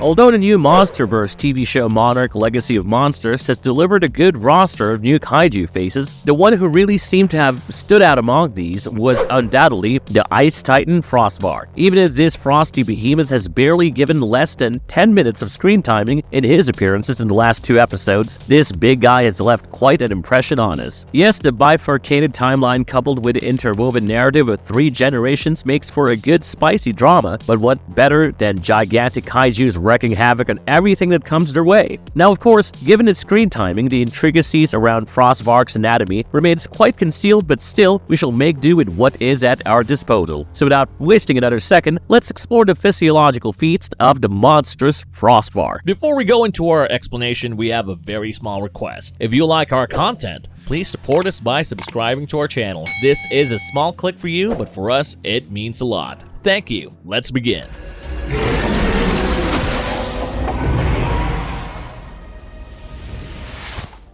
Although the new MonsterVerse TV show Monarch: Legacy of Monsters has delivered a good roster of new kaiju faces, the one who really seemed to have stood out among these was undoubtedly the Ice Titan Frostvark. Even if this frosty behemoth has barely given less than 10 minutes of screen timing in his appearances in the last 2 episodes, this big guy has left quite an impression on us. Yes, the bifurcated timeline coupled with the interwoven narrative of 3 generations makes for a good spicy drama, but what better than gigantic kaijus wreaking havoc on everything that comes their way? Now, of course, given its screen timing, the intricacies around Frostvark's anatomy remains quite concealed, but still, we shall make do with what is at our disposal. So without wasting another second, let's explore the physiological feats of the monstrous Frostvark. Before we go into our explanation, we have a very small request. If you like our content, please support us by subscribing to our channel. This is a small click for you, but for us, it means a lot. Thank you. Let's begin.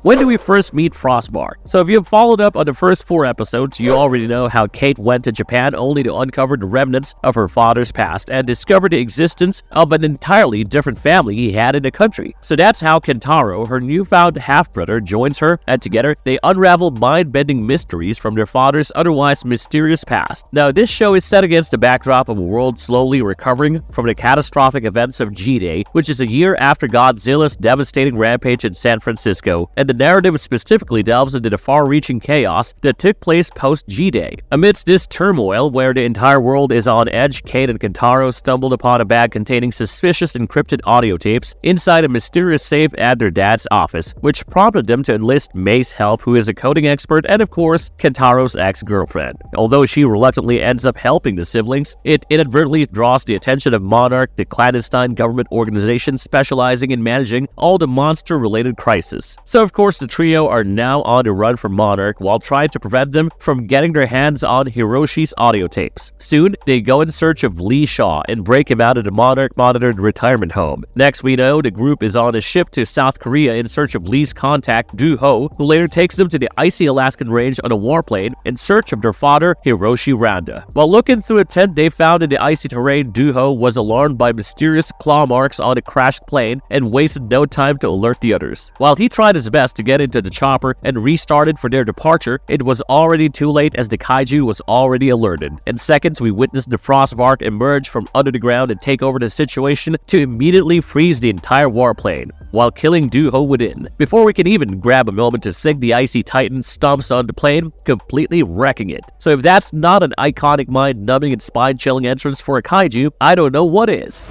When do we first meet Frostvark? So if you have followed up on the first 4 episodes, you already know how Kate went to Japan only to uncover the remnants of her father's past and discover the existence of an entirely different family he had in the country. So that's how Kentaro, her newfound half-brother, joins her, and together they unravel mind-bending mysteries from their father's otherwise mysterious past. Now, this show is set against the backdrop of a world slowly recovering from the catastrophic events of G-Day, which is a year after Godzilla's devastating rampage in San Francisco, and the narrative specifically delves into the far-reaching chaos that took place post-G-Day. Amidst this turmoil, where the entire world is on edge, Kate and Kentaro stumbled upon a bag containing suspicious encrypted audio tapes inside a mysterious safe at their dad's office, which prompted them to enlist May's help, who is a coding expert and, of course, Kentaro's ex-girlfriend. Although she reluctantly ends up helping the siblings, it inadvertently draws the attention of Monarch, the clandestine government organization specializing in managing all the monster-related crises. So, of course, the trio are now on the run from Monarch while trying to prevent them from getting their hands on Hiroshi's audio tapes. Soon, they go in search of Lee Shaw and break him out of the Monarch-monitored retirement home. Next, we know the group is on a ship to South Korea in search of Lee's contact, Do-Ho, who later takes them to the icy Alaskan range on a warplane in search of their father, Hiroshi Randa. While looking through a tent they found in the icy terrain, Do-Ho was alarmed by mysterious claw marks on a crashed plane and wasted no time to alert the others. While he tried his best to get into the chopper and restarted for their departure, it was already too late as the kaiju was already alerted. In seconds, we witnessed the Frostvark emerge from under the ground and take over the situation to immediately freeze the entire warplane, while killing Do-Ho within. Before we can even grab a moment to sink, the icy titan stomps on the plane, completely wrecking it. So if that's not an iconic, mind-numbing and spine-chilling entrance for a kaiju, I don't know what is.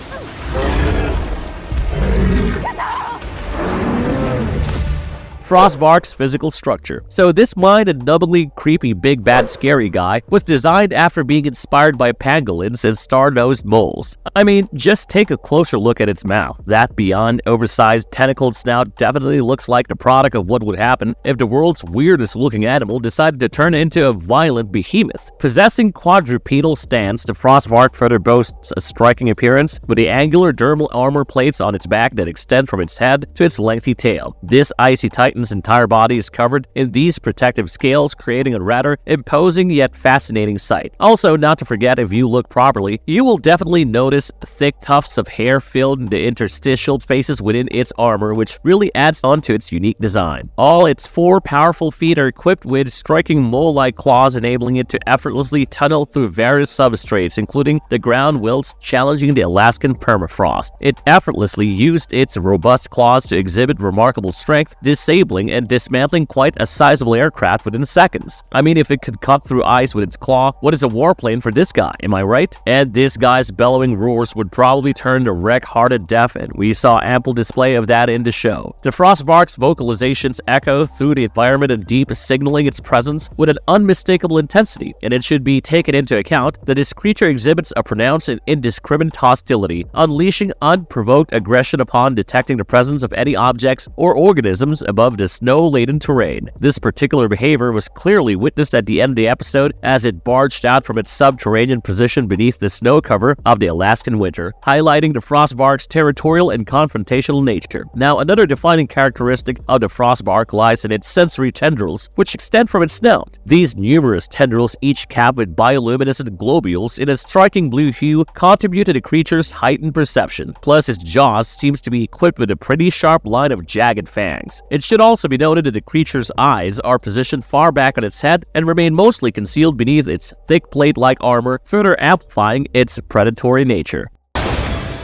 Frostvark's physical structure. So this mind-numbingly creepy big bad scary guy was designed after being inspired by pangolins and star-nosed moles. I mean, just take a closer look at its mouth. That beyond oversized tentacled snout definitely looks like the product of what would happen if the world's weirdest looking animal decided to turn into a violent behemoth. Possessing quadrupedal stance, the Frostvark further boasts a striking appearance with the angular dermal armor plates on its back that extend from its head to its lengthy tail. This icy titan's entire body is covered in these protective scales, creating a rather imposing yet fascinating sight. Also, not to forget, if you look properly, you will definitely notice thick tufts of hair filled in the interstitial spaces within its armor, which really adds on to its unique design. All its 4 powerful feet are equipped with striking mole-like claws, enabling it to effortlessly tunnel through various substrates, including the ground whilst challenging the Alaskan permafrost. It effortlessly used its robust claws to exhibit remarkable strength, disabling and dismantling quite a sizable aircraft within seconds. I mean, if it could cut through ice with its claw, what is a warplane for this guy, am I right? And this guy's bellowing roars would probably turn the wreck-hearted deaf, and we saw ample display of that in the show. The Frostvark's vocalizations echo through the environment and deep, signaling its presence with an unmistakable intensity, and it should be taken into account that this creature exhibits a pronounced and indiscriminate hostility, unleashing unprovoked aggression upon detecting the presence of any objects or organisms above of the snow-laden terrain. This particular behavior was clearly witnessed at the end of the episode as it barged out from its subterranean position beneath the snow cover of the Alaskan winter, highlighting the Frostbark's territorial and confrontational nature. Now, another defining characteristic of the Frostbark lies in its sensory tendrils, which extend from its snout. These numerous tendrils, each capped with bioluminescent globules in a striking blue hue, contribute to the creature's heightened perception. Plus, its jaws seems to be equipped with a pretty sharp line of jagged fangs. It should also be noted that the creature's eyes are positioned far back on its head and remain mostly concealed beneath its thick plate-like armor, further amplifying its predatory nature.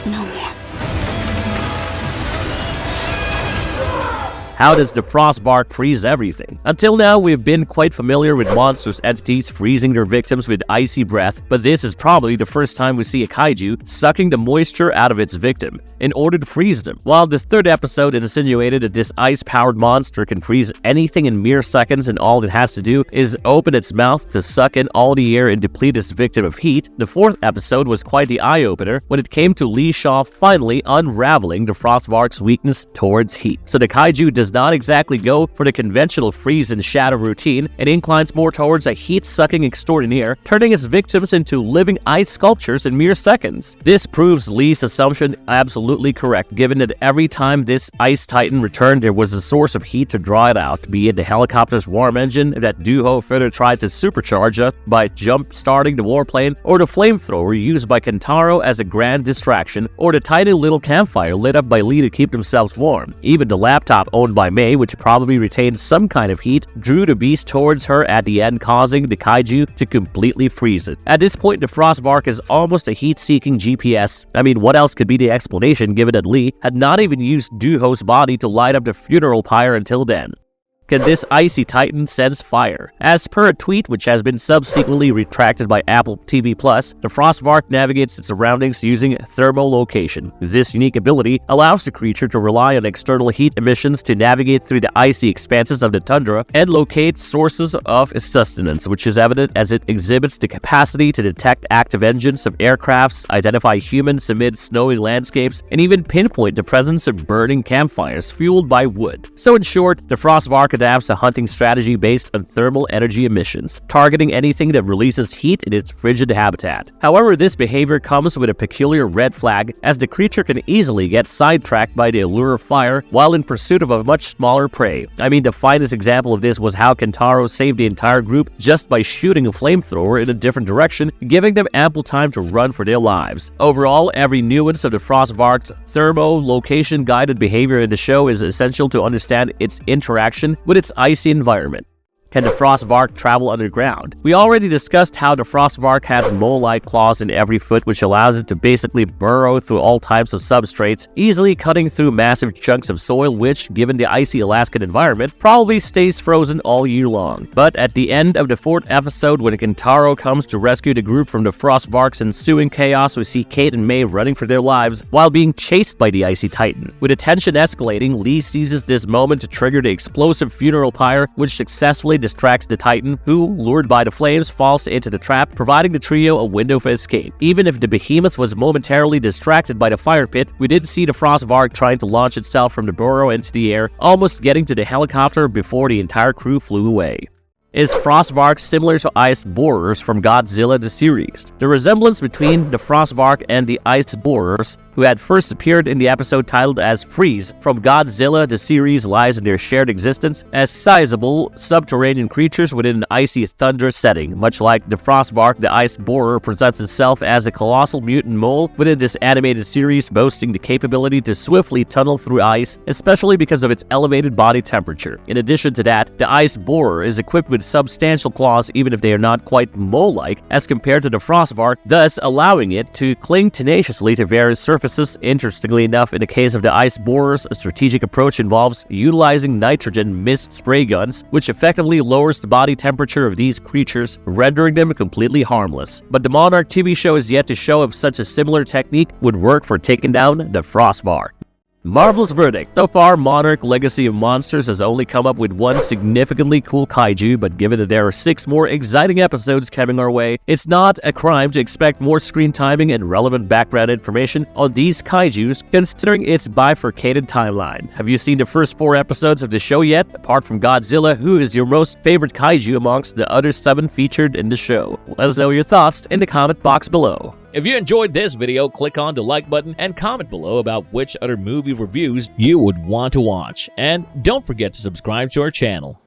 No more. How does the Frostbark freeze everything? Until now, we've been quite familiar with monstrous entities freezing their victims with icy breath, but this is probably the first time we see a kaiju sucking the moisture out of its victim in order to freeze them. While the third episode insinuated that this ice-powered monster can freeze anything in mere seconds and all it has to do is open its mouth to suck in all the air and deplete its victim of heat, the fourth episode was quite the eye-opener when it came to Lee Shaw finally unraveling the Frostbark's weakness towards heat. So the kaiju does not exactly go for the conventional freeze and shatter routine and inclines more towards a heat-sucking extraordinaire, turning its victims into living ice sculptures in mere seconds. This proves Lee's assumption absolutely correct, given that every time this ice titan returned, there was a source of heat to draw it out, be it the helicopter's warm engine that Duho further tried to supercharge it by jump-starting the warplane, or the flamethrower used by Kentaro as a grand distraction, or the tiny little campfire lit up by Lee to keep themselves warm. Even the laptop owned by May, which probably retained some kind of heat, drew the beast towards her at the end, causing the kaiju to completely freeze it. At this point, the Frostbark is almost a heat-seeking GPS. I mean, what else could be the explanation given that Lee had not even used Duho's body to light up the funeral pyre until then? Can this icy titan sense fire? As per a tweet which has been subsequently retracted by Apple TV+, the Frostbark navigates its surroundings using thermolocation. This unique ability allows the creature to rely on external heat emissions to navigate through the icy expanses of the tundra and locate sources of sustenance, which is evident as it exhibits the capacity to detect active engines of aircrafts, identify humans amid snowy landscapes, and even pinpoint the presence of burning campfires fueled by wood. So in short, the Frostbark adapts a hunting strategy based on thermal energy emissions, targeting anything that releases heat in its frigid habitat. However, this behavior comes with a peculiar red flag, as the creature can easily get sidetracked by the allure of fire while in pursuit of a much smaller prey. I mean, the finest example of this was how Kentaro saved the entire group just by shooting a flamethrower in a different direction, giving them ample time to run for their lives. Overall, every nuance of the Frostbark's thermo-location guided behavior in the show is essential to understand its interaction with its icy environment. Can the Frostbark travel underground? We already discussed how the Frostbark has mole-like claws in every foot, which allows it to basically burrow through all types of substrates, easily cutting through massive chunks of soil which, given the icy Alaskan environment, probably stays frozen all year long. But at the end of the fourth episode, when Kentaro comes to rescue the group from the Frostbark's ensuing chaos, we see Kate and May running for their lives while being chased by the icy titan. With the tension escalating, Lee seizes this moment to trigger the explosive funeral pyre, which successfully distracts the titan, who, lured by the flames, falls into the trap, providing the trio a window for escape. Even if the behemoth was momentarily distracted by the fire pit, we did see the Frostbark trying to launch itself from the burrow into the air, almost getting to the helicopter before the entire crew flew away. Is Frostbark similar to ice borers from Godzilla the series? The resemblance between the Frostbark and the ice borers, who had first appeared in the episode titled as Freeze from Godzilla the series, lies in their shared existence as sizable subterranean creatures within an icy thunder setting. Much like the Frostbark, the ice borer presents itself as a colossal mutant mole within this animated series, boasting the capability to swiftly tunnel through ice, especially because of its elevated body temperature. In addition to that, the ice borer is equipped with substantial claws, even if they are not quite mole-like as compared to the Frostbark, thus allowing it to cling tenaciously to various surfaces. Interestingly enough, in the case of the ice borers, a strategic approach involves utilizing nitrogen mist spray guns, which effectively lowers the body temperature of these creatures, rendering them completely harmless. But the Monarch TV show is yet to show if such a similar technique would work for taking down the Frostbark. Marvel's verdict. So far, Monarch Legacy of Monsters has only come up with one significantly cool kaiju, but given that there are 6 more exciting episodes coming our way, it's not a crime to expect more screen timing and relevant background information on these kaijus, considering its bifurcated timeline. Have you seen the first 4 episodes of the show yet? Apart from Godzilla, who is your most favorite kaiju amongst the other 7 featured in the show? Let us know your thoughts in the comment box below. If you enjoyed this video, click on the like button and comment below about which other movie reviews you would want to watch. And don't forget to subscribe to our channel.